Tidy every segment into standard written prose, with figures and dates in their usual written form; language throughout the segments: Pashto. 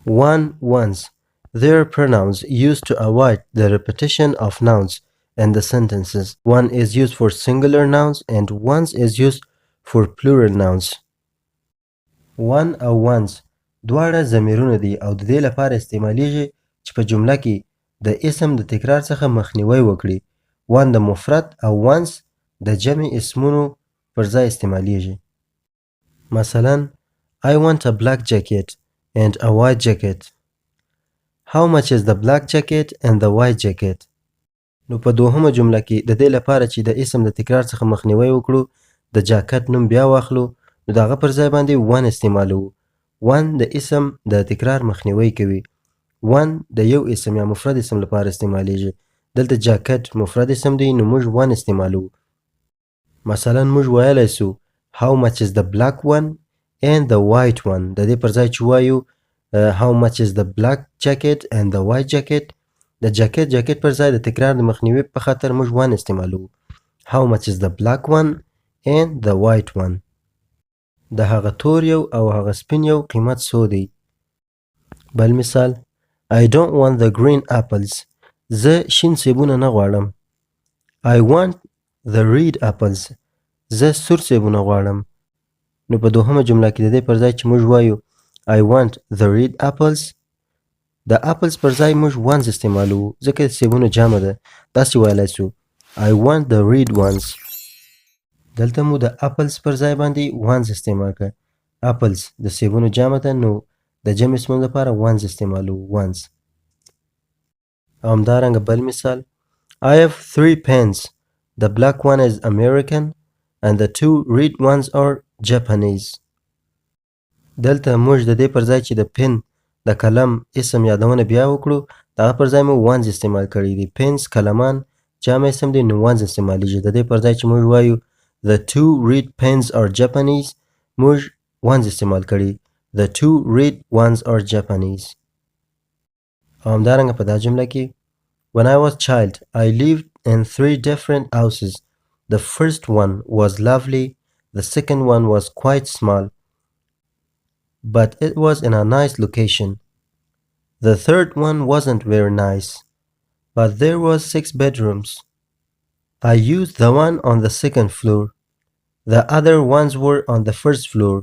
one, ones. They are pronouns used to avoid the repetition of nouns in the sentences. One is used for singular nouns and ones is used for plural nouns. One او ones دواړه ضمیرونه دي او د دې لپاره استعماليږي چې په جمله کې د اسم د تکرار څخه مخنیوي وکړي. one د مفرد او ones د جمع اسمونو پر ځای استعماليږي. مثلا I want a black jacket and a white jacket. How much is the black jacket and the white jacket? نو په دوهمه جمله کې د دې لپاره چې د اسم د تکرار څخه مخنیوي وکړو د جاکټ نوم بیا واخلو نو د هغه پر ځای باندې one استعمالوو. one د اسم د تکرار مخنیوي کوي. one د یو اسم یا مفرد اسم لپاره استعمالیږي. دلته جاکټ مفرد اسم دی نو موږ one استعمالوو. مثلا موږ ویلی سو how much is the black one and the white one. د دې پر ځای چې وایو how much is the black jacket and the white jacket د جاکټ پر ځای د تکرار د مخنیوي په خاطر موږ one استعمالوو. how much is the black one and the white one. د هغه تور یو او هغه سپین یو قیمت څو دی. بل مثال I don't want the green apples. زه شین سیبونه نه غواړم. I want the red apples. زه سور سیبونه غواړم. نو په دوهمه جمله کې د دې پر ځای چې موږ وایو I want the red apples د apples پر ځای موږ ones استعمالوو ځکه د سیبونو جمع ده. داسې ویلی سو I want the red ones. دلته مو د apples پر ځای باندې ones استعمال کړه. apples د سیبونو جمع ده نو د جمع اسمونو لپاره ones استعمالوو ones. او همدارنګه بل مثال I have 3 pens. The black one is American and the 2 red ones are Japanese. دلته موږ د دې پر ځای چې د پن د کلم اسم یادونه بیا وکړو د هغه پر ځای مو ones استعمال کړي دي. pens کلمان جمع اسم دی نو ones استعمالیږي. د دې پر ځای چې موږ وایو the 2 red pens are Japanese موږ ones استعمال کړي. the 2 red ones are Japanese. او همدارنګه په دا جمله کې when I was child I lived in 3 different houses. The first one was lovely. The second one was quite small but it was in a nice location. The third one wasn't very nice but there was 6 bedrooms. I used the one on the second floor. The other ones were on the first floor.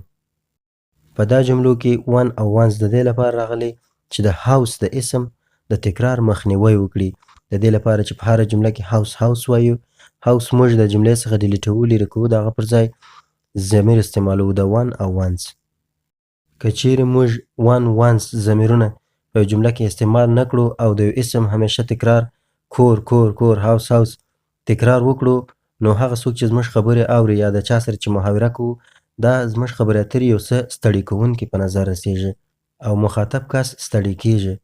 په دا جملو کې one او ones د دې لپاره راغلي چې د house د اسم د تکرار مخنیوي وکړي. د دې لپاره چې په هره جمله کې house وایو house موږ د جملې څخه ډیلیټوو لرې کوو د هغه پر ځای ضمیر استعمالوو د one او ones. که چیرې موږ one ones ضمیرونه په جمله کې استعمال نه کړو او د یو اسم همیشه تکرار کور house تکرار وکړو نو هغه څوک چې زموږ خبرې اوري یا د چا سره چې محاوره کوو دا زموږ خبرې اترې یو څه ستړي کوونکي په نظر رسیږي او مخاطب کس ستړي کیږي.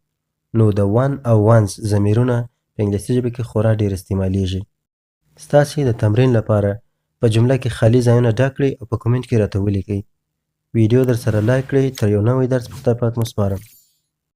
نو د one او ones ضمیرونه په انګلیسي ژبه کې خورا ډېر استعمالیږي. ستاسې د تمرین لپاره په جمله کې خالي ځایونه ډک کړئ او په کومنټ کې راته ولیکئ. ویډیو در سره لایک کړئ. تر یو نوی درس پورته پات مو سپارم.